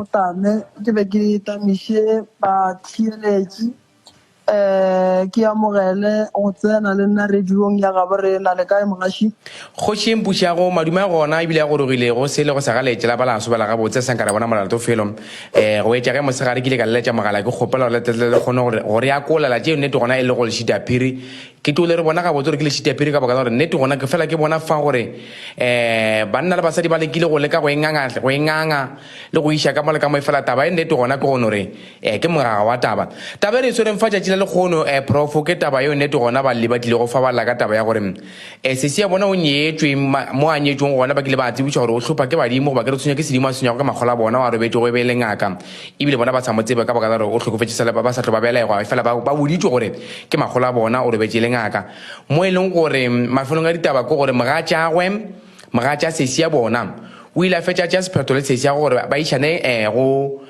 tane ke be ke tamiše batheeletši ke amogele go tsena le nna radiong ya gabo re na le kae mogaši kgoši mpušago madume gona ebile ya gorogile go se le go sagaletse la balaso bala gabotse sankara bona molato felo go etša ge mosegare ke ile ka leletša mogala ke kgopela go letetle le kgone gore ya kolela tšeo nnete gona e le go lešita phiri ke tole re bona gabotse gore ke lešita phiri ka boka gore nnete gona ke fela ke bona fa gore banna le basadi ba lekile go leka go enganga le go iša ka mole ka mo e fela taba e nnete gona ke gone gore ke moraga wa taba e re tshwereng fa tšatši le lekgono profo ke taba yo nnete gona ba le ba tlile go fa balla ka taba ya gore sesi ya bona o nyetswe mo a nyetsweng gona ba kile ba tsebiša gore o hlopha ke badimo goba ke re tshwenya ke sedimo a tshwenyago ka makgola bona wa robetse go e be le ngaka ebile bona ba sa mo tsebe ka boka gore o hlokofetse sala ba sa tlo ba belegwa fela ba boditswe gore ke makgola bona o robetse le ngaka mo e leng gore mafelong a ditaba ke gore moga tša sesi ya bona o ile a fetša tša sephetho le sesi ya gore ba išane go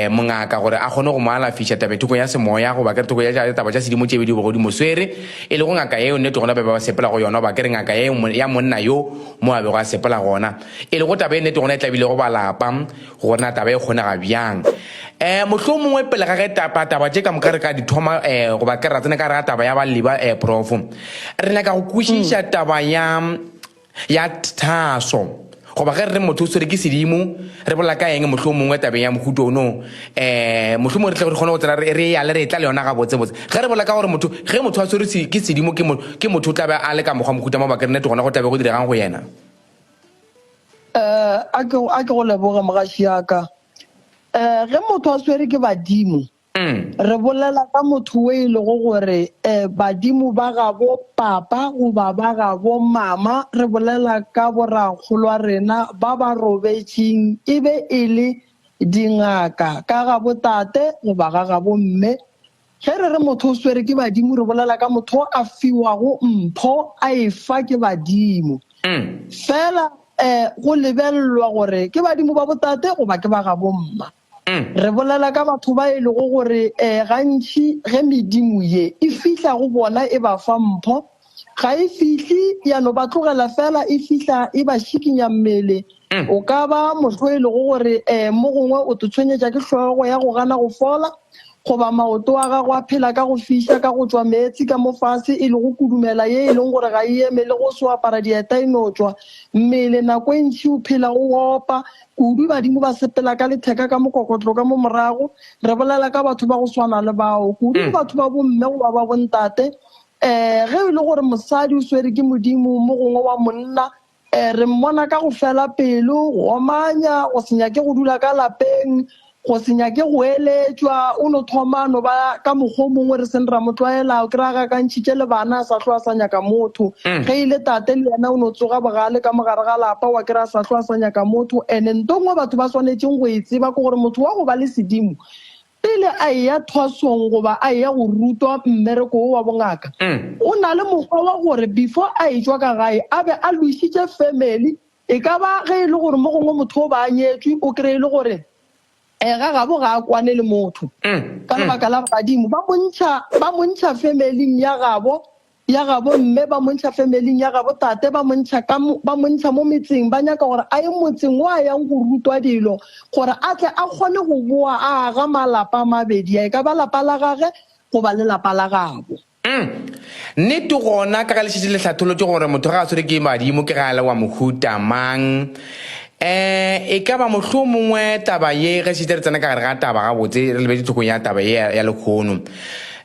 mongaka gore a kgone go mo alafiša tabethoko ya semoya goba ke re thoko ya taba tša sedimo tše bedi go godimo swere e le go ngaka yeo nnete gona ba be ba sepela go yona ba ke re ngaka ya monna yo mo a bego a sepela gona e le go taba e nnete gona e tlabile go balapa gorena taba e kgonega bjang mohlomongwe mongwe pele ga ge taba tše ka moka re ka dithoma goba ke ratsene ka re ga taba ya baleba profo re nyaka go kwešiša taba ya thaso goba ge re motho o swere ke sedimo re bola ka eng mohlomongwe tabeng ya mohuto ono mohlomongwe re tle gore kgone go tsena re ya le re tla le yona gabotsebotse ge re bola ka gore ge motho a swere ke sedimo ke motho o tlabe a le ka mokgwa mohuta mo ba ke re nnete gona go tabe go diregang go yena a ke go leboga mogaši yaka ge motho a swere ke badimo re bolela ka motho o e lego gore badimo ba gabo papa goba ba gabo mama re bolela ka boragolo wa rena ba ba robetšeng e be e le dingaka ka gabo tate goba ga gabo mme ge re motho o swere ke badimo re bolela ka motho a fiwago mpho a e fa ke badimo fela go lebellwa gore ke badimo ba botate goba ke ba gabo mma re bolela ka batho ba e lego gore gantši ge medimo ye e fihla go bona e ba fa mpho ga e fihle yano ba tlogela fela e fihla e ba šikinya mmele o ka ba motho e lego gore mo gongwe o te tshwenyetša ke hlogo ya go gana go fola goba maoto a gago a phela ka go fiša ka go tšwa meetse ka mo fase e le go kudumela ye e leng gore ga e eme le go se apara dieta e no tšwa mmele nako e ntši o phela go opa kudu badimo ba sepela ka letheka ka mokokotlo ka mo morago re bolela ka batho ba go swana le bao kudu batho ba bomme goba ba bontate ge e le gore mosadi o swere ke modimo mo gongwe wa monna re mmona ka go fela pelo go omanya go se nyake go dula ka lapeng go se nyake go eletšwa o no thoma no ba ka mokgwa mongwe re seng ra motlwaela o kry-a ga kantšhitše le bana a sa tlo a sa nyaka motho ge ile tate le yena o no tsoga bogale ka mogare ga lapa wa kry-a sa tlo a sa nyaka motho and ntongwe batho ba swanetšeng go e tseba ke gore motho wa go ba le sedimo pele a eya thwasong goba a eya go rutwa mmereko o wa bongaka o na le mokgwa wa gore before a e tšwa ka gae a be a loišitše family e ka ba ge e le gore mo gongwe motho o ba a nyetswe o kry-e le gore ga gabo ga a kwane le motho ka lebaka la badimo ba montšha familing ya gabo mme ba montšha familing ya gabo tate ba montšha mo metseng ba nyaka gore a ye motseng o a yang go rutwa dilo gore a tle a kgone go boa a aga malapa a mabedi a e ka ba lapa la gage goba le lapa la gabo nnete gona ka ga lešitše le hlatholotse gore motho ga a swere ke badimo ke ga le wa mohuta mang e ka ba mohlomongwe taba ye ge šitše re tsena ka gare ga taba gabotse re lebetse thokong ya taba ye ya lekgono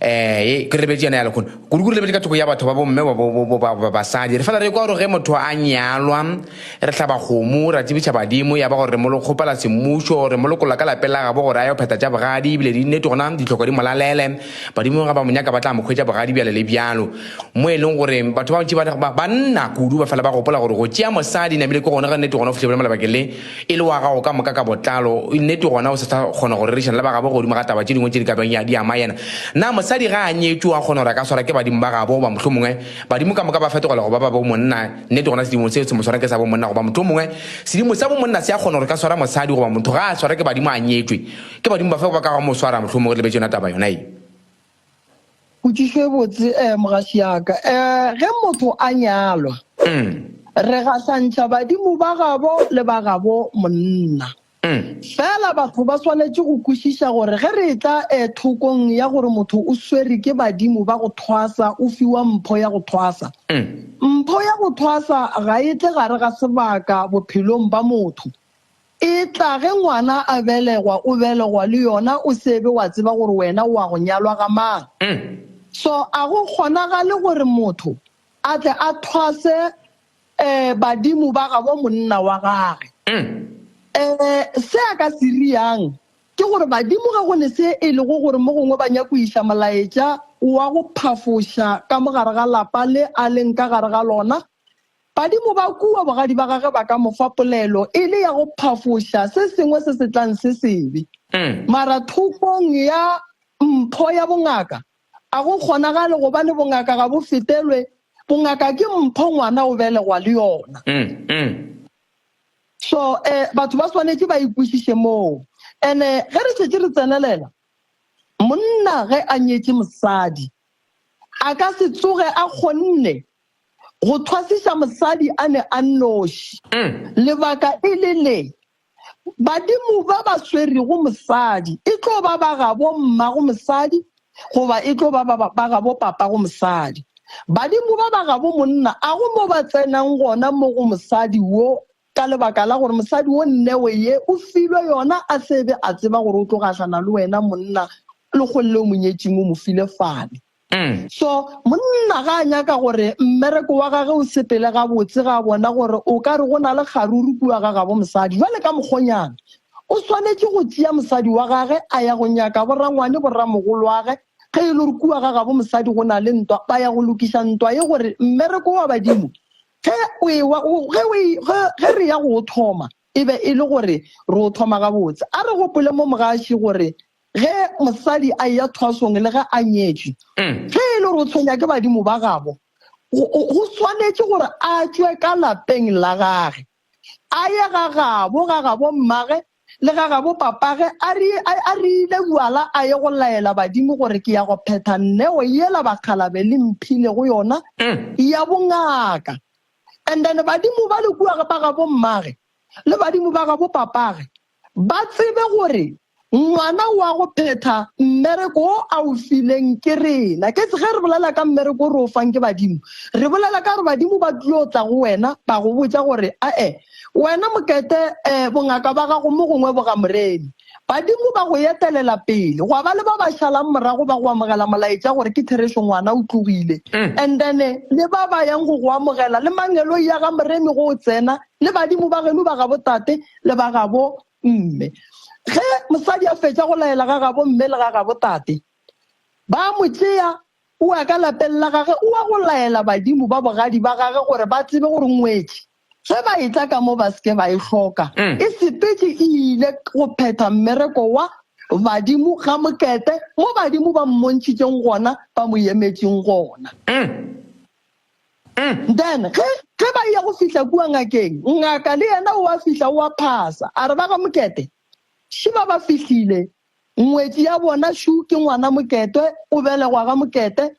ke re lebetse yona ya lekgono kudu lebetse ka thoko ya batho ba bomme ba basadi re fela re kwa gore ge motho a nyalwa re tlhaba kgomo ra tsebiša badimo ya ba gore re mo le kgopela semmušo re mo lekola ka lapeng la gabo gore a yo pheta tša bogadi ebile di nnete gona ditlhoko di molalele badimo ga ba monyaka ba tla mokgwetša bogadi bjale le bjalo mo e leng gore batho ba ntši banna kudu ba fela ba gopola gore go tšea mosadi nabile ke gona ge nnete gona o fitlhebole malabake le e le wa gago ka moka ka botlalo nnete gona o se sa kgona go rerišana le ba gabo godimo ga taba tše dingwe tše di ka beng di ama yena na mosadi ga a nyetswe a kgona gore a ka swara ke badimo ba gabo ba mohlomongwe badimo ka moka ba fetogela go ba ba bo monna nnete gona sedimo se se mo swara ke sa bo monna goba motho mongwe sedimo sa bo monna se a kgona gore ka swara mosadi goba motho ga a swara ke badimo a nyetswe ke badimo ba fe ba ka ga mo swara mohlomongwe le betse yona taba yona e kutiše botse mogaši yaka ge motho a nyalwa re gasantšha badimo ba gabo le ba gabo monna fela batho ba tshwanetse go kwešiša gore ge re tla thokong ya gore motho o swere ke badimo ba go thwasa o fiwa mpho ya go thwasa mpho ya go thwasa ga e tle gare ga sebaka bophelong ba motho e tla ge ngwana a belegwa o belegwa le yona o sebe wa tseba gore wena o a go nyalwa ga mang so a go kgonagale gore motho a tle a thwase badimo ba ga bo monna wa gage se a ka se riang ke gore badimo ga go ne se e le go gore mo gongwe ba nya go isha molaetša wa go phafoša ka mogare ga lapa le a leng ka gare ga lona badimo ba kua bogadi ba gage ba ka mofa polelo e le ya go phafoša se sengwe se se tlang se sebe mara thokong ya mpho ya bongaka a go kgonagale gobane bongaka ga bo fetelwe bongaka ke mpho ngwana o belegwa le yona so batho ba tshwanetse ba ikwešiše moo ene ge re tšetše re tsenelela monna ge a nyetše mosadi a ka se tsoge a kgonne go thwasiša mosadi a ne a nnoši lebaka e le le badimo ba ba swerego mosadi e tlo ba ba gabo mma go mosadi goba e tlo ba gabo papa go mosadi badimo ba ba gabo monna a go mo ba tsenang gona mo go mosadi wo ka lebaka la gore mosadi wo nnewe ye o filwe yona a sebe a tseba gore o tlo gahlana le wena monna le go le monyetšing o mo file fane so monna ga a nyaka gore mmereko wa gage o sepele ga botse ga bona gore o ka re go na le kgaruru kua ga gabo mosadi jwale ka mokgonyana o tshwanetse go tšea mosadi wa gage a ya go nyaka borangwane borramogolo wa ge ge e le gore kua ga gabo mosadi go na le ntwa ba ya go lokiša ntwa ye gore mmereko wa badimo ge re ya go thoma e be e le gore re o thoma ga botse a re gopole mo mogaši gore ge mosadi a ya thwasong le ge a nyetšwe ge e le gore o tshwenya ke badimo ba gabo go tshwanetse gore a tšwe ka lapeng la gage a ye ga gabo mmage le ga gabo papage a rile buala a ye go laela badimo gore ke ya go phetha nneo yela bakgalabe le mphile go yona ya bongaka and then badimo ba le kua ba gabo mmage le badimo ba gabo papage ba tsebe gore ngwana wa go phetha mmereko o a o fileng ke rena ke se ge re bolela ka mmereko re o fang ke badimo re bolela ka re badimo ba tlo tla go wena ba go botsa gore wena mokete bongaka ba gago mo gongwe bo ga moreni badimo ba go etelela pele go ba le ba ba šalang morago ba go amogela molaetša gore ke thereso ngwana o tlogile and then le ba ba yang go amogela le mangelo ya ga moremi go tsena le badimo ba geno ba ga botate le ba gabo mme ge mosadi a fetša go laela ga gabo mme le ga gabo tate ba mo tšea o a ka lapeng la gage o a go laela badimo ba bogadi ba gage gore ba tsebe gore ngwetše ge ba e tla ka mo ba seke ba e hloka e sepetse e ile go phetha mmereko wa badimo ga mokete mo badimo ba mmontšhitšeng gona ba mo emetšeng gona then ge ba ya go fihla kua ngakeng ngaka le yena o a fihla o a phasa a re ba ga mokete šiba ba fihlile ngwetši ya bona shu ke ngwana mokete o belegwa ga mokete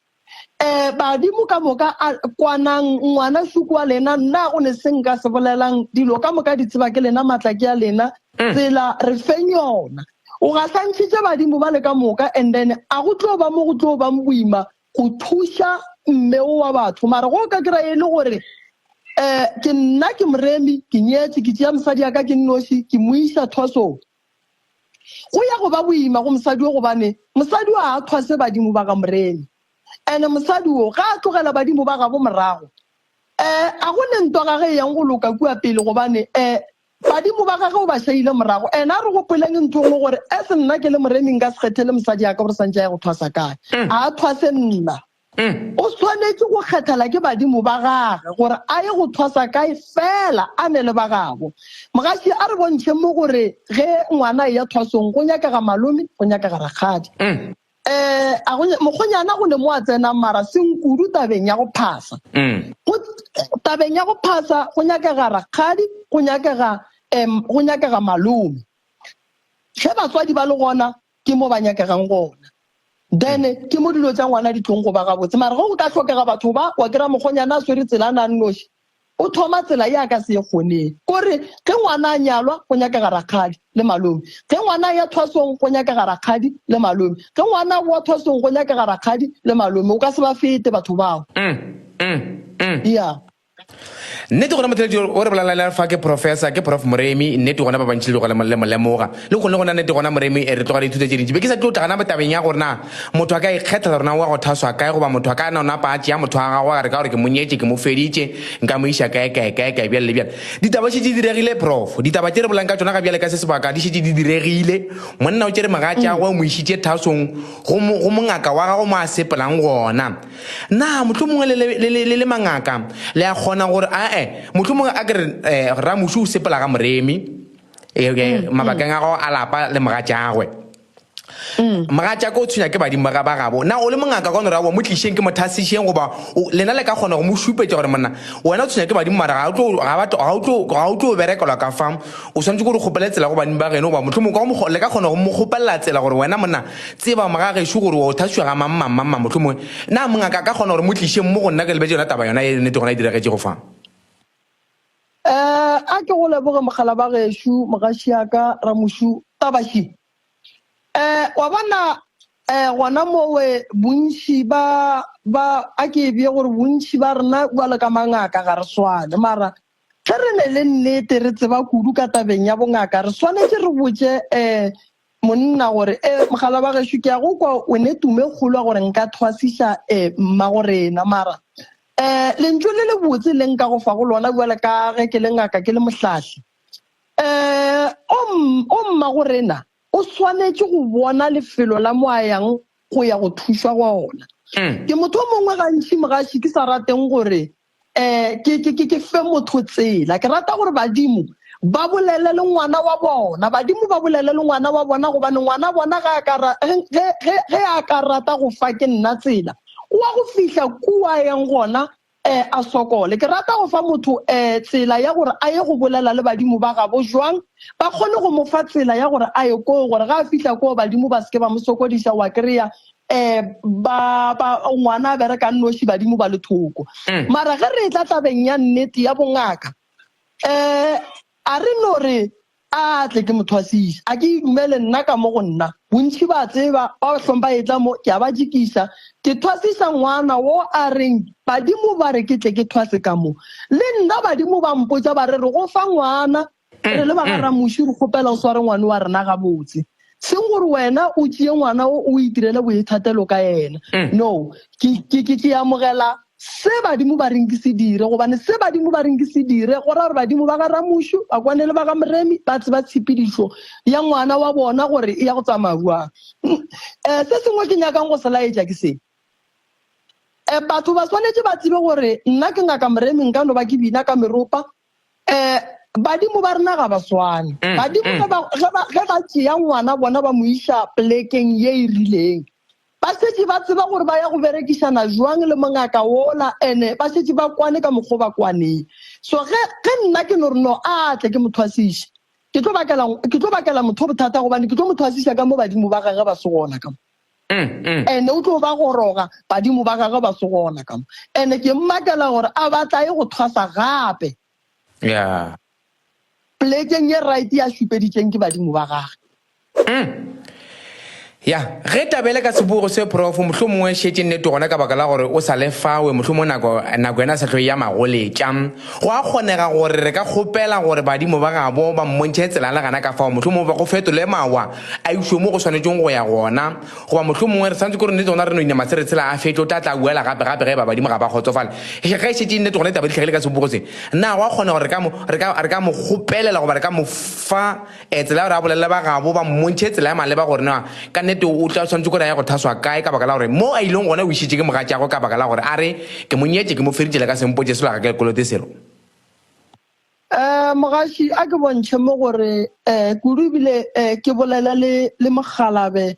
badimo ka moka a kwanang ngwana shu kwa lena nna go ne seng ka se bolelang dilo ka moka di tseba ke lena matlaki a lena tsela re feng yona o ga hlantšhitše badimo ba le ka moka and then a go tlo ba mo go tlo ba boima go thuša mme wa batho mara go ka kry e le gore ke nna ke moremi ke nyetse ke tšea mosadi ya ka ke nnoši ke mo isa thwasong go ya go ba boima go mosadi o gobane mosadi o a thwase badimo ba ga moremi ene mosadi o ga a tlogela badimo ba gabo morago a go ne ntwa gage yang go loka kua pele gobane badimo ba gage o ba šaile morago ene a re gopoleng ntho ngwe gore se nna ke le moremi nka se kgethele mosadi ya ka gore santse ya go thwasa kae a thwase nna o tshwanetse go kgethela ke badimo ba gage gore a ye go thwasa kae fela a ne le ba gabo mogaši a re bontšhe mo gore ge ngwana ya thwasong go nyakega malome go nyakega rakgadi mokgonyana go ne mo a tsenang mara senkudu tabeng ya go phasa tabeng ya go phasa go nyakega rakgadi go nyakega malome ge batswadi ba le gona ke mo ba nyakegang gona then ke mo dilo tša ngwana di tlong go ba gabotse mara go ka tlhokega batho ba wa kry-a mokgonyana a swere tsela a na nnoši o thoma tsela ya ka se gone gore ke ngwana a nyalwa go nyaka ga rakgadi le malome ke ngwana ya thwasong go nyaka ga rakgadi le malome ke ngwana wa thwasong go nyaka ga rakgadi le malome o ka se ba fete batho bao yeah nnete gona motheletši o re bolela fa ke professor ke prof Moremi nnete gona ba bantši le go le molemoga le gone gona nnete gona Moremi re tloga dithuto tše dintši be ke sa tlo tagana mo tabeng ya gorena motho a ka ikgethela rona wa go thaswa kae goba motho a ka nona patše ya motho a gago a re ka gore ke monyetše ke mo feditše nka mo iša kae bjale le bjale ditaba šetše di diregile prof ditaba tše re bolang ka tsona ka bjale ka se sebaka di šetše di diregile monna o tšere magatše a go mo išitše thasong go mongaka wa gago mo a sepelang gona na motlho mongwe le mangaka le a kgona gore motlho mongwe a kere ramoši o sepela ga Moremi mabakeng a gago a lapa le magatša agwe magatša ka o tshwenya ke badimo ba gabo na o le mongaka ka nore a mo tlišeng ke mothasišeng goba lena le ka kgona go mo šupetša gore monna wena o tshwenya ke badimo mara ga o tlo berekelwa ka fam o tshwanetse gore kgopele tsela go badimo ba geno goba motlho mongwe le ka kgona go mo kgopelela tsela gore wena monna tseba magagešo gore wa o thasiwa ga mammamamma motlho mongwe na mongaka ka kgona gore mo tlišeng mo go nna ke lebetse yona taba yona e nnete gona e diregetse go fang a ke go leboge mogala ba gešo mogaši yaka ramošu tabaši wa bona gona mowe bontši ba a ke bie gore bontši ba rena bua ka mangaka ga re swane mara ge re ne le nnete re tseba kudu ka tabeng ya bongaka re swanetse re botse monna gore mogala ba gešo ke ya go kwa o ne tume kgolwa gore nka thwasiša mmagorena mara lentšu le le botse le nka go fa go lona buele ka ge ke le ngaka ke le mohlatlhi o mmagorena o swanetse go bona lefelo la mo a yang go ya go thušwa gona ke motho o mongwe gantši mogaši ke sa rateng gore ke fe motho tsela ke rata gore badimo ba bolele le ngwana wa bona badimo ba bolele le ngwana wa bona gobane ngwana bona ge a ka rata go fa ke nna tsela wa go fihla kua yang gona a sokole ke rata go fa motho tsela ya gore a ye go bolela le badimo ba gabo jwang ba kgone go mo fa tsela ya gore a ye ko gore ga a fihla ko badimo ba seke ba mo sokodisa wa kry-a ngwana a bereka nnoši badimo ba le thoko mara ge re tla tabeng ya nnete ya bongaka a re no re a tle ke mothwasisa a ke dumele nna ka mo go nna bontši ba tseba ba hlompa e tla mo ke a ba jikisa ke thwasisa ngwana wo a reng badimo ba re ke tle ke thwase ka mo le nna badimo ba mpotsa ba re go fa ngwana re le ba ga ramoši re kgopela o sware ngwane wa rena gabotse seng gore wena o tšee ngwana o itirele boithatelo ka yena no ke amogela se badimo ba reng ke se dire gobane se badimo ba reng ke se dire gore gore badimo ba ga ramoši ba kwane le ba ga Moremi ba tseba tshepedišo ya ngwana wa bona gore e ya go tsamaya jwang se sengwe ke nyakang go se laetša ke se batho ba swanetse ba tsebe gore nna ke ngaka Moremi nka no ba ke bina ka meropa badimo ba rena ga ba swane badimo ge ba tšea ngwana bona ba mo iša plekeng ye e rileng ba setse ba tseba gore ba ya go berekišana jwang le mongaka wola ene ba setse ba kwane ka mokgwa ba kwaneng so ge nna ke no re no a tle ke mothwasiša ke tlo bakela motho bothata gobane ke tlo mothwasiša ka mo badimo ba gage ba se gona ka mo ene o tlo ba goroga badimo ba gage ba se gona ka mo ene ke mmakela gore a batla e go thwasa gape plekeng ye right ya šupeditšeng ke badimo ba gage ya ge tabele ka sebogo se prof motlho mongwe šetse nnete gona ka baka la gore o sa le fawe motlho mo nako ena sa tlo ya magoletša go a kgonega gore re ka kgopela gore badimo ba gabo ba mmontšhe tsela le gana ka fao motlho mongwe ba go fetole mawa a išwe mo go tshwanetseng go ya gona goba motlho mongwe re santse kore nnete gona re no inama se re tsela a fetlo tla tla buela gape ge ba badimo ga ba kgotsofale ge šetse nnete gona taba ditlhagile ka sebogo se na go a kgona gore re ka mo kgopelela goba re ka mo fa tsela gore a bolele ba gabo ba mmontšhe tsela ya maleba gore na ka o tla tshwanetse gore ya go thaswa kae ka baka la gore mo a ileng gona o išitše ke mogatšago ka baka la gore a re ke monyetse ke mo feditšele ka sempotse selo ga ke kolote selo mogaši a ke bontšhe mo gore kudu ebile ke bolela le mogalabe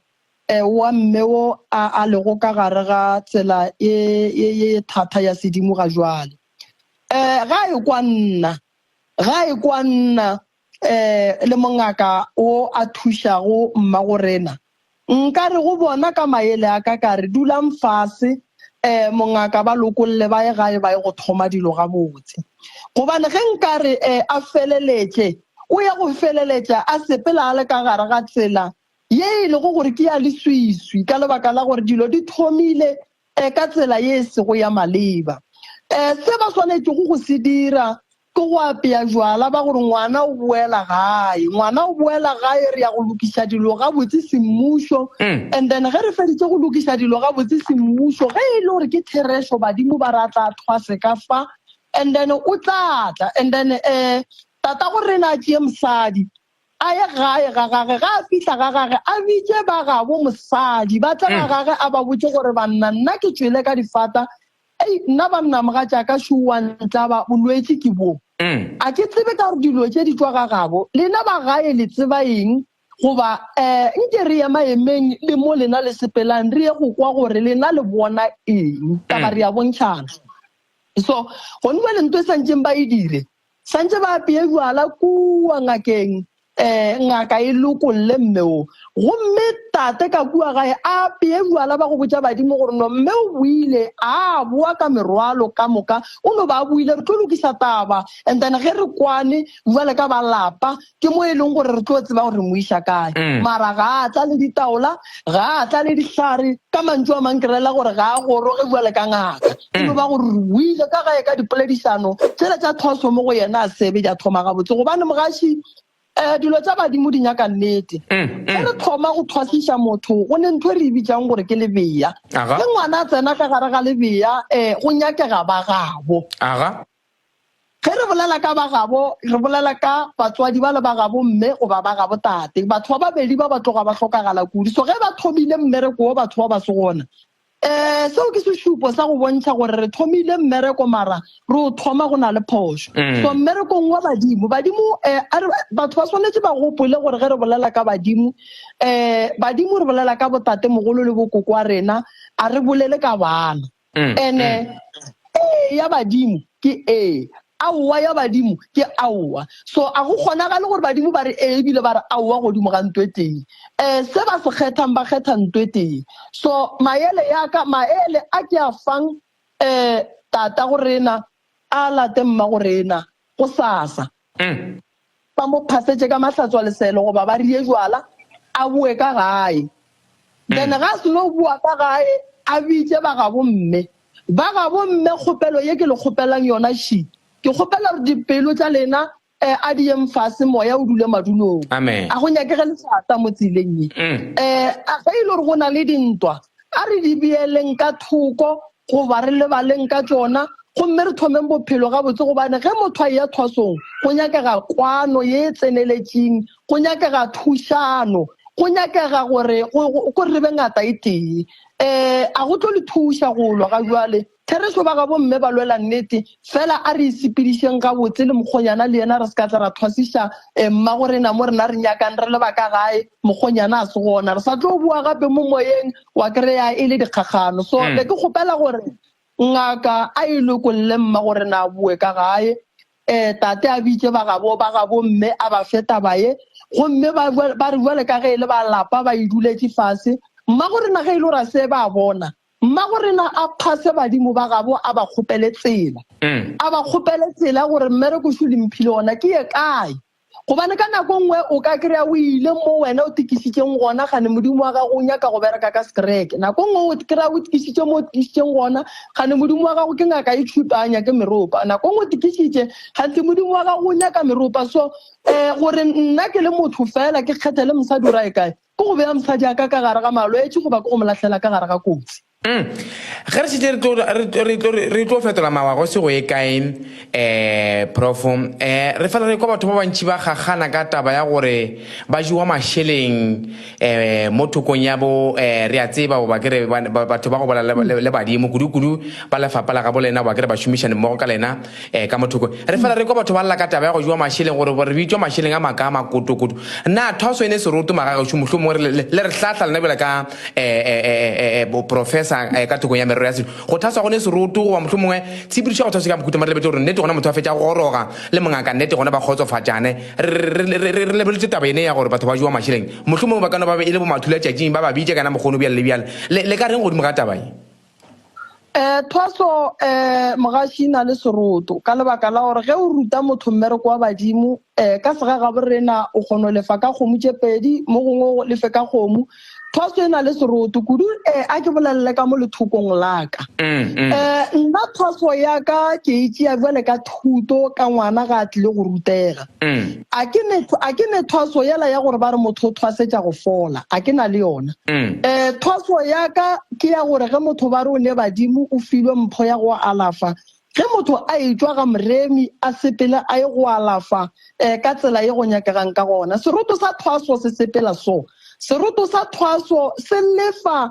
wa mme wo a lego ka gare ga tsela ye thata ya sedimo ga jwale ga e kwa nna le mongaka o a thušago mmagorena nka re go bona ka maele a ka re dulang fase mongaka ba lokolle ba ye gae ba ye go thoma dilo ga botse gobane ge nkare a feleletse o ya go feleletša a sepela a le ka gare ga tsela ye e le go gore ke ya leswiswi ka lebaka la gore dilo di thomile ka tsela ye se go ya maleba se ba swanetse go se dira ke go apea jwala ba gore ngwana o boela gae re ya go lokiša dilo ga botse semmušo and then ge re feditse go lokiša dilo ga botse semmušo ge e le gore ke thereso badimo ba ra tla thwase ka fa and then o tlatla and then tata go rena tšee mosadi a ye gae ga gage ga a fitlha ga gage a bitše ba gabo mosadi ba tla ga gage a ba botse gore banna nna ke tšwele ka difata nna banna moga tšaka šoantla ba bolwetse ke bo a ke tsebe ka gore dilo tše di tswa ga gabo lena ba gae le tseba eng goba nke re ya maemeng le mo lena le sepelang re ye go kwa gore lena le bona eng taba re ya bontšhana so go nwe le ntho e santseng ba e dire santse ba apeye jwala kua ngakeng ngaka e lokolle mmeo gomme tate ka kua gae a apeye jwala ba go botsa badimo gore no mme o buile a boa ka merwalo ka moka o no ba buile re tlo lokisa taba and then ge re kwane jwale ka ba lapa ke mo e leng gore re tlo tseba gore mo isa kae mara ga a tla le ditaola ga a tla le dihlare ka mantšu a mankerela gore ga a goroge jwale ka ngaka e no ba gore re buile ka gae ka dipoledišano tsela tša thoso mo go yena a sebe ja thoma gabotse gobane mogaši dilo tsa badimo di nyaka nnete ge re thoma go thwasiša motho go ne ntho e re e bitsang gore ke lebea ge ngwana a tsena ka gare ga lebea go nyakega ba gabo ge re bolela ka ba gabo re bolela ka batswadi ba le ba gabo mme goba ba gabo tate batho ba babedi ba ba tloga ba tlhokagala kudu so ge ba thomile mmereko o batho ba ba se gona seo ke sešupo sa go bontšha gore re thomile mmereko mara re o thoma go na le phošo so mmerekong wa badimo batho ba tshwanetse ba gopole gore ge re bolela ka badimo badimo re bolela ka botate mogolo le bokoko wa rena a re bolele ka bana ene ya badimo ke aowa ya badimo ke aowa so a go kgonagale gore badimo ba re ebile ba re aowa godimo ga ntwe teng se ba se kgethang ba kgetha ntwe teng so maele a ke a fang tata go rena a late mma go rena go sasa ba mo phasetse ka mahlatswa leselo goba ba rie jwala a boe ka gae then ga se no bua ka gae a bitse ba gabo mme kgopelo ye ke le kgopelang yona shi ke kgopela gore dipelo tša lena a di yeng fase moya o dule madulong a go nyakege lefata mo tseleng ge e le gore go na le dintwa a re di beeleng ka thoko goba re lebaleng ka tsona gomme re thomeng bophelo ga botse gobane ge motho a ya thwasong go nyakega kwano ye e tseneletseng go nyakega thušano go nyakega gore re be ngata e tee a go tlo le thuša go lwa ga jwale thereso ba gabo mme ba lwela nnete fela a re isepedišeng ga botse le mokgonyana le yena re se ka tla ra thwasiša mma go rena mo rena re nyakang re le baka gae mokgonyana a se gona re sa tlo bua gape mo moyeng wa kry-a e le dikgagano so le ke kgopela gore ngaka a e lokolle mma go rena a bue ka gae tate a bitse ba gabo mme a ba feta baye gomme ba re jwale ka ge e le ba lapa ba e duletse fase mma go rena ge e le gore a se ba bona mma go rena a phase badimo ba gabo a ba kgopele tsela gore mmereko šo le mphile ona ke ye kae gobane ka nako nngwe o ka kry-a o ile mo wena o tikišitšeng gona gane modimo wa gago o nyaka go bereka ka sekereke nako nngwe o kry-a o tikišitše mo o tikišitšeng gona gane modimo wa gago ke ngaka e tšhupanya ke meropa nako nngwe o tikišitše gante modimo wa gago o nyaka meropa so gore nna ke le motho fela ke kgethele mosadi o rae kae ke go beya mosadi aka ka gare ga malwetse goba ke go mo latlhela ka gare ga kotsi ge re setse re tlo fetola mawago se go e kae profo re fela re kwa batho ba bantši ba gagana ka taba ya gore ba jiwa mašheleng mo thokong ya bo re a tseba ba kere batho ba go bola le badimo kudu ba lefapa la gabo lena ba kere ba šomišane mmogo ka lena ka mo thokong re fela re kwa batho ba lla ka taba ya go jiwa mašheleng gore re bitswa mašheleng a maka a makotokoto nna thoso ene seroto magagašo mohlomong le re hlahla lena bela ka professor ka thokong ya merero ya selo go thaswa gone seroto goba mohlomongwe tshepediša go thaswa ka mokuta mare lebetse gore nnete gona motho a fetša go goroga le mongaka nnete gona ba kgotsofatšane re lebeletse taba ene ya gore batho ba jiwa mašheleng mohlomongwe ba kano ba e le bo mathula tšatšing ba ba bitše kana mokgono bjale le bjale le ka reng godimo ga tabae Thwaso mogashi na le seroto ka lebaka la gore ge o ruta motho mmereko wa badimo ka sega ga borena o kgono lefa ka kgomo tše pedi mo gongwe lefe ka kgomo thwaso e na le seroto kudu a ke bolelele ka mo lethokong laka nna thwaso ya ka ke itšea jale ka thuto ka ngwana ga a tlile go rutega a ke ne thwaso yela ya gore ba re motho o thwasetša go fola a ke na le yona thwaso ya ka ke ya gore ge motho ba re o ne badimo o filwe mpho ya go alafa ge motho a etswa ga moremi a sepele a ye go alafa ka tsela ye go nyakegang ka gona seroto sa thwaso se sepela so seroto sa thwaso se lefa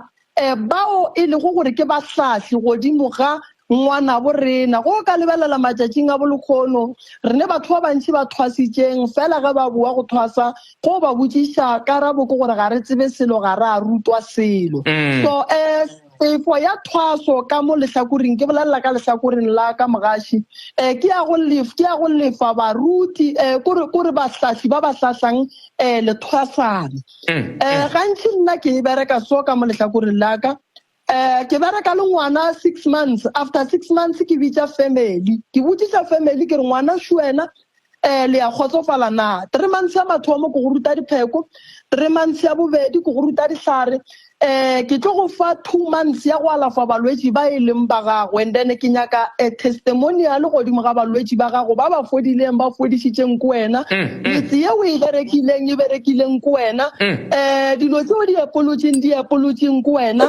bao e le go gore ke bahlahli godimo ga ngwana borena go ka lebelela matšatšing a bolekgono re ne batho ba bantši ba thwasitšeng fela ge ba bua go thwasa go ba botšiša karabo ke gore ga re tsebe selo ga re a rutwa selo so tefo ya thwaso ka mo lehlakoreng ke bolelela ka lehlakoreng la ka mogaši ke ya go lefa baruti kore bahlahli ba ba hlahlang lethwasane gantši nna ke bereka so ka mo lehlakoreng la ka ke bereka le ngwana 6 months after 6 months ke bitša family ke botšiša family ke re ngwana šuena le ya kgotsofala na 3 months ya mathomo ke go ruta dipheko 3 months ya bobedi ke go ruta dihlare ke tlo go fa 2 months ya go alafa balwetši ba e leng ba gago and then ke nyaka testimonial godimo ga balwetši ba gago ba ba fodileng ba fodišitšeng ko wena metse ye o e berekileng ko wena dilo tseo di epolotseng ko wena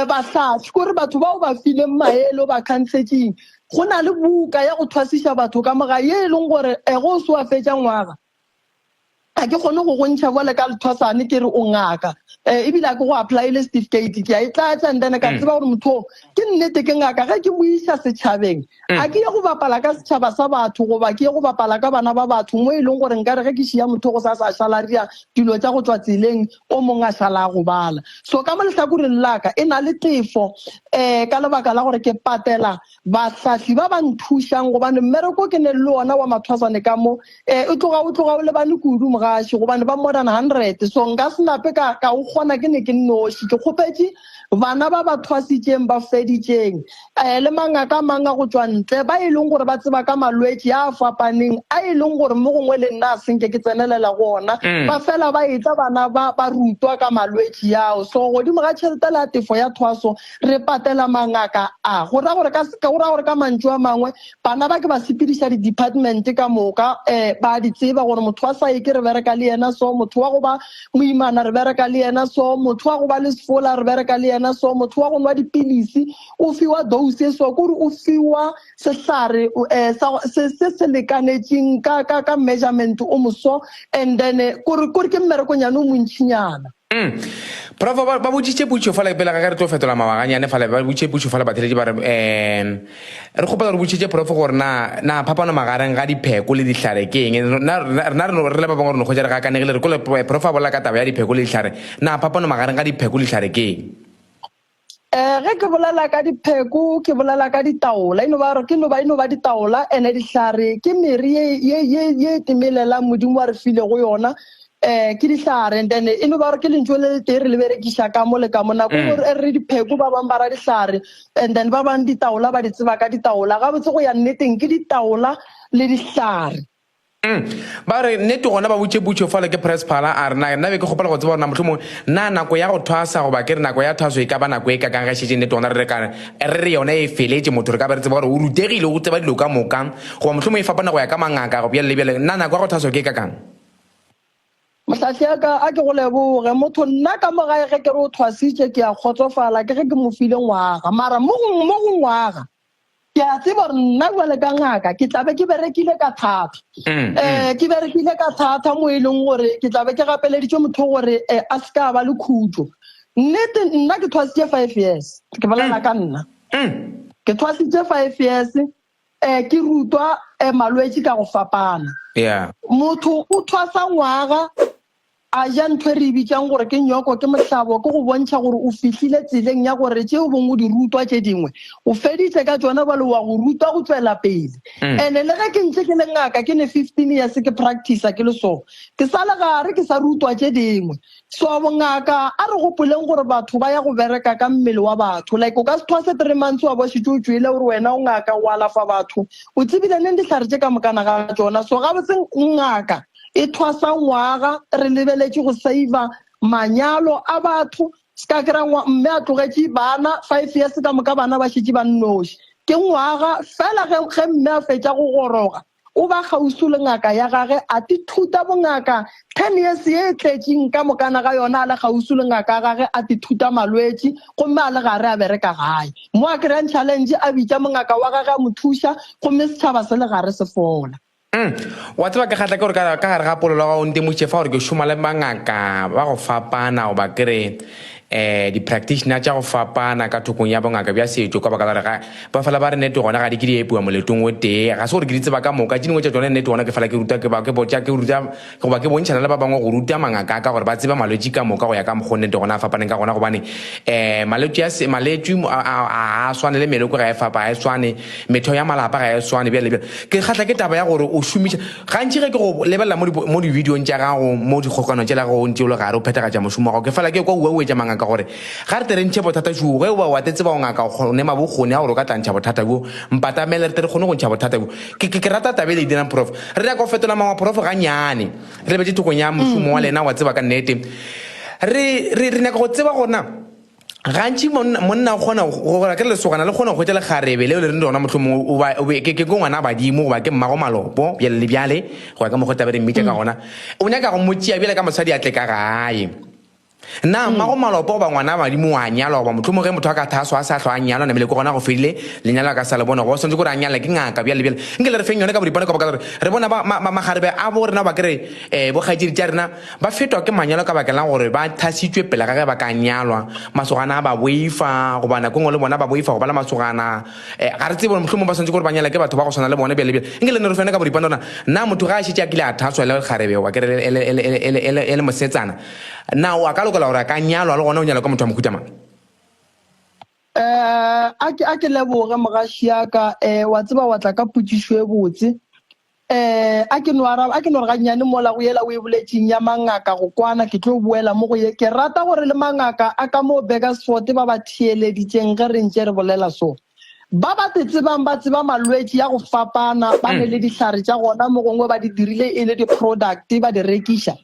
bahlahli kore batho bao ba fileng maele ba khansetseng go na le buka ya go thwasiša batho ka moga ye e leng gore go se wa fetša ngwaga a ke kgone go gontšha bole ka lethwasane ke re o ngaka ebile a ke go applyele certificate ke a e tlatša and then ka tseba gore motho ke nnete ke ngaka ge ke buiša setšhabeng a ke ye go bapala ka setšhaba sa batho goba ke ye go bapala ka bana ba batho mo e leng gore nka re ge ke šia motho go sa šalaria dilo tša go tswa tseleng o mongwe a šala a go bala so ka mo lehlakoreng laka e na le tefo ka lebaka la gore ke patela bahlahli ba ba nthušang gobane mmereko ke ne le ona wa mathwasane ka mo o tloga o lebane kudu mogaši gobane ba more than 100 so nka senape ka o kgona ke ne ke nnoši ke kgopetše bana ba ba thwasitšeng ba feditšeng le mangaka a mang a go tswa ntle ba e leng gore ba tseba ka malwetši a fapaneng a e leng gore mo gongwe le nna a senke ke tsenelela gona ba fela ba etsa bana ba rutwa ka malwetši ao so godimo ga tšhelete le a tefo ya thwaso re patela mangaka a go ra gore ka mantšu a mangwe bana ba ke ba sepediša di-department ka moka ba di tseba gore motho wa saeke re bereka le yena so motho wa go ba moimana re bereka le yena so motho wa go ba le sefola re bereka le yena so motho wa go nwa dipilisi o fiwa dose so kore o fiwa sehlare se lekanetšeng ka measurement o moso and then kore ke mmerekonyane o montšhinyana prof ba botsitše putšo fala pele ga re tlo fetola mabaganyane fala ba botsitše putšo fala batheletši ba re re kgopela re botsitše prof gore na phapano magareng ga dipheko le dihlare ke eng rena re le ba bangwe gore ne kgotša re ga kanegile re kole prof a bolela ka taba ya dipheko le dihlare na phapano magareng ga dipheko le dihlare ke eng ge ke bolela ka dipheko ke bolela ka ditaola eno ba ditaola ene dihlare ke meri ye timelelang modimo wa re file go yona ke dihlare and then eno ba re ke lentho le tee re le berekiša ka mo le ka mo nako gore re dipheko ba bang ba ra dihlare and then ba bang ditaola ba di tseba ka ditaola ga botse go ya nneteng ke ditaola le dihlare ba re nnete gona ba botše putšo fale ke press phala a re nna be ke kgopela go tseba gore na motlho mongwe na nako ya go thwasa goba ke re nako ya thwaso e ka ba nako e ka kang ga šetse nnete gona re yona e feletše motho re ka ba re tseba gore o rutegile go tseba dilo ka moka goba motlho mongwe e fapana go ya ka mangaka go bjale le bjale na nako ya go thwaso ke ka kang mohlahli aka a ke go leboge motho nna ka mogae ge ke re o thwasitše ke a kgotsofala ke ge ke mo file ngwaga mara mo go ngwaga ke a tseba gore nna jale ka ngaka ke tlabe ke berekile ka thata mo e leng gore ke tlabe ke gapeleditše motho gore a se ka ba le khutšo nnete nna ke thwasitše 5 years ke bolela ka nna ke thwasitše 5 years ke rutwa malwetši ka go fapana motho o thwasa ngwaga a ja ntho re bitsang gore ke nyoko ke motlhabo ke go bontsha gore o fihlile tseleng ya gore tšeo bongwe di rutwa tše dingwe o feditse ka tsona ba le wa go rutwa go tswela pele ene le ge ke ntse ke le ngaka ke ne 15 years ke practice ke le so ke sa le gare ke sa rutwa tše dingwe so bongaka a re gopoleng gore batho ba ya go bereka ka mmele wa batho like o ka se thwase 3 months wa bo šitse o tswile gore wena o ngaka o alafa batho o tsebile neng dihlare tše ka mokana ga tsona so ga botse ngaka e thwasa ngwaga re lebeletše go save manyalo a batho ska kra mme a tlogetše bana 5 years ka moka bana ba šitše ba nnoši ke ngwaga fela ge mme a fetša go goroga o ba gausu le ngaka ya gage a ti thuta bongaka 10 years ye tletšeng ka mokana ga yona a le gausu le ngaka ya gage a ti thuta malwetši gomme a le gare a bereka gae mo a grand challenge a bitša mongaka wa gage a mo thuša gomme setšhaba se le gare se fola wa tseba ke kgatla ke gore ka gare ga polelo ga o ntemotše fa gore ke šoma le bangaka ba go fapana o ba kere di-practitioner tša go fapana ka thokong ya bongaka bja setšo ka baka la gore ba fela ba re nnete gona ga di ke di epiwa moletong o tee ga se gore ke di tseba ka moka tše dingwe tša tsone nnete gona ke fela ke ruta goba ke bontšhana le ba bangwe go ruta mangaka ka gore ba tseba malwetši ka moka go ya ka mokgo nnete gona a fapaneng ka gona gobane malwetši a swane le meleko ga e fapa ga e swane metheo ya malapa ga e swane bjale ke kgatla ke taba ya gore o šomiša gantši ge ke go lebelela mo di-videong tša gago mo dikgokanong tše la go ntse o le gare o phethagatša mošomo gago ke fela ke kwa uetša mangaka ka gore ga re terentšhe bothata jo ge o ba wa tetse ba o ngaka o nema bokgone ya gore o ka tlantšha bothata bo mpatamele re tere kgone go ntšha bothata bo ke rata tabele dinang prof re ya ka go fetola mangwa prof gannyane re betse thokong ya mošomo wa lena wa tseba ka nnete re nyaka go tseba gona gantši monna o kgona gore ke lesogana le kgona go hwetša lekgarebe leo le re lona mohlomong ke ngwana badimo goba ke mmago malopo bjale le bjale go ya ka mokgwa tabe re mmitše ka gona o nyaka go motšea bjale ka mosadi a tle ka gae na mmago malopo ba ngwana badimo a nyalwa goba mohlomong ge motho a ka thaso a sa hlwa a nyalwa namele ke gona go fedile lenyalo ka sa le bona go swantse gore a nyala ke ngaka bjale nke le re feng yone ka boripane ka baka gore re bona magarebe a bo rena ba kere bokgaetšedi tša rena ba fetwa ke manyalo ka bakela gore ba thasitšwe pele ga ge ba ka nyalwa masogana a ba boifa goba nako ngwe le bona ba boifa goba le masogana ga re tsebe mohlomong ba swantse gore ba nyala ke batho ba go swana le bone bjale nke le ne re fene ka boripane rona na motho ga a šetse a kile a thaswa le kgarebe wa kere e le mosetsana na o a ka lokela gore a ka nyalwa le gona o nyalwa ka motho a mohutamang a ke leboge mogaši yaka wa tseba wa tla ka potšišo e botse a ke no re gannyane mola go yela o e boletšeng ya mangaka go kwana ke tlo boela mo go ye ke rata gore le mangaka a ka mo Bakersfort ba ba theeleditšeng ge re ntše re bolela so ba ba te tsebang ba tseba malwetši ya go fapana ba ne le dihlare tša gona mo gongwe ba di dirile e le di-product ba di rekiša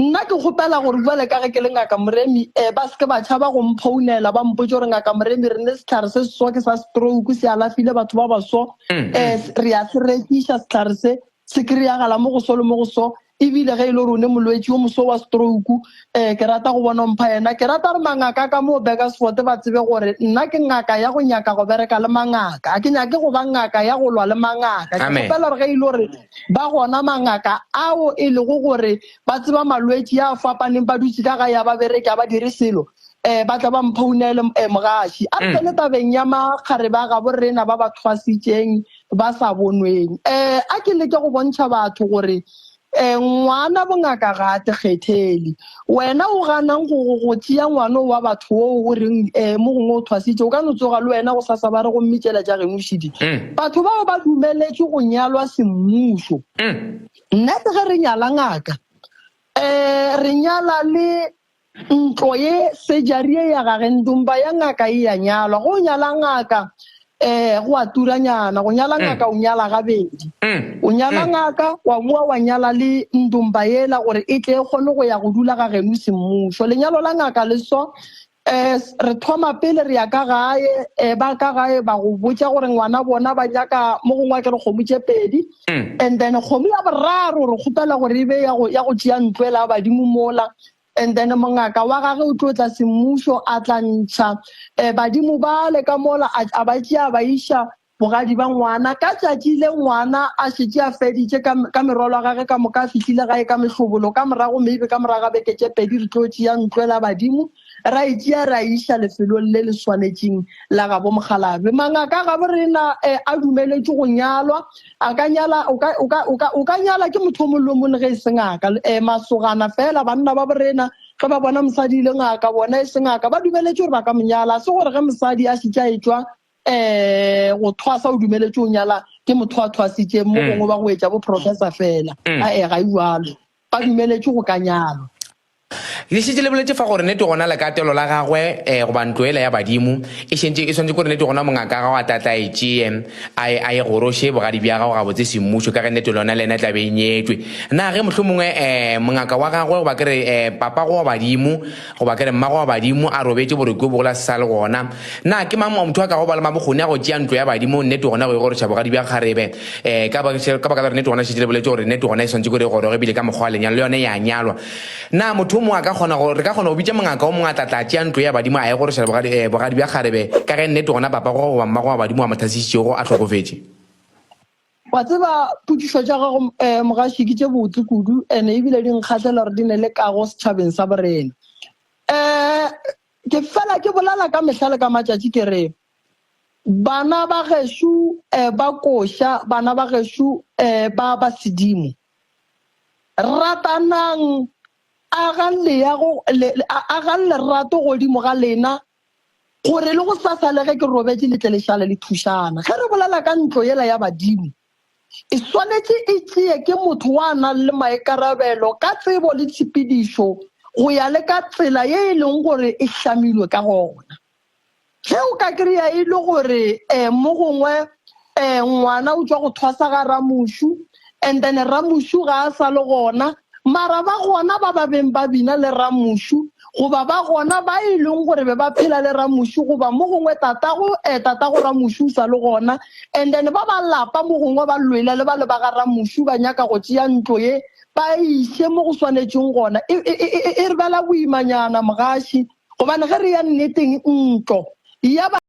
nna ke kgopela gore jale ka ge ke le ngaka moremi ba seke ba tšhaba go mphounela ba mpotse gore ngaka moremi re ne setlhare se seswa ke sa stroke se alafile batho ba baso re a se rekiša setlhare se kry-agala mo go so le mo go so ebile ge e le gore o ne molwetši o moso wa stroke ke rata go bona mpha ena ke rata re mangaka ka mo Bakersfort ba tsebe gore nna ke ngaka ya go nyaka go bereka le mangaka a ke nyake go ba ngaka ya go lwa le mangaka ke kgopela re ge e le gore ba gona mangaka ao e lego gore ba tseba malwetši ya fapaneng ba dutse ka ga ya ba bereke a ba dire selo ba tla ba mphounele mogaši a re tsene tabeng ya magarebe a gabo rena ba ba thwasitšeng ba sa bonweng a ke leke go bontšha batho gore ngwana bongaka ga a te kgethele wena o ganang go tšea ngwana wa batho o o reng mo gongwe o thwasitše o ka no tsoga le wena go sasa ba re go mmitšela tša gemošidi batho bao ba dumeletše go nyalwa semmušo nnete ge re nyala ngaka re nyala le ntlo ye surgery e ya gage ndumba ya ngaka e ya nyalwa go nyala ngaka go a turanyana go nyala ngaka o nyala gabedi o nyala ngaka wa bua wa nyala le ndumba yela gore e tle e kgone go ya go dula ga geno semmušo lenyalo la ngaka le so re thoma pele re ya ka gae ba ka gae ba go botša gore ngwana bona ba nyaka mo gongwe ke re kgomo tše pedi and then kgomo ya boraro re kgopela gore e be ya go tšea ntloela badimo mola and then mongaka wa gage o tlo tla semmušo a tla ntšha badimo ba le ka mola a ba tšea ba iša bogadi ba ngwana ka tšatši le ngwana a šetše a feditše ka merwalo a gage ka moka a fihlile gae ka mehlobolo ka morago maybe ka moraga beke tše pedi re tlo tšea ntloela badimo ra itšea ra iša lefelong le le swanetšeng la ga bo Mokgalabe. Mangaka ga bo rena a dumeletše go nyalwa, a ka nyala o ka nyala ke motho mo lo mone ge e se ngaka masogana fela banna ba bo rena ge ba bona mosadi le ngaka bona e se ngaka ba dumeletše gore ba ka monyala se gore ge mosadi a šitša etswa go thwasa o dumeletše o nyala ke motho a thwasitše mo gongwe ba go etša bo professor fela ga iwalo ba dumeletše go ka nyalwa. le šitše le boletse fa gore nete gona lekatelo la gagwe go ba ntlo ela ya badimo e swantse kore nete gona mongaka ga wa tlatla e tšee a e goroše bogadi bja gago ga botse semmušo ka ge nete lona le ena tla be e nyetšwe na ge mohlho mongwe mongaka wa gagwe go ba kere papa go wa badimo go ba kere mmago wa badimo a robetse boreko bogola se sa le gona na ke mang motho a ka go ba le mabokgoni a go tšea ntlo ya badimo nete gona go e goroša bogadi bja kgarebe ka baka gore nete gona šitše le boletse gore nete gona e swantse kore e goroge bile ka mokgwa wa lenyalo le yone ya nyalwa na motho mongwe a ka re ka kgona go bitša mongaka o mongwe a tlatla tšea ntlo ya badimo a e goroša bogadi bja kgarebe ka ge nnete gona papa go goba mmago wa badimo a mothasitšego a tlhokofetše. Wa tseba putišo tša gago mogaši ke tše botse kudu ene ebile di nkgatlhela gore di ne le kago setšhabeng sa borena ke fela ke bolela ka mehla le ka matšatši ke re bana ba gešo ba koša bana ba gešo ba sedimo ratanang a gan lerato godimo ga lena gore le go sasalege ke robetse letle lešale le thušana ge re bolela ka ntlo yela ya badimo e swanetše e tšee ke motho wa nang le maikarabelo ka tsebo le tshepedišo go ya le ka tsela ye e leng gore e hlamilwe ka gona ge o ka kry-a e le gore mo gongwe ngwana o tswa go thwasa ga ramušu and then ramušu ga a sa le gona mara ba gona ba beng ba bina le ramušu goba ba gona ba e leng gore be ba phela le ramušu goba mo gongwe tatago ramušu sa le gona and then ba lapa mo gongwe ba lwela le ba le ba ga ramušu ba nyaka go tšea ntlo ye ba iše mo go swanetšeng gona e re bala boimanyana mogaši gobane ge re ya nneteng ntlo ya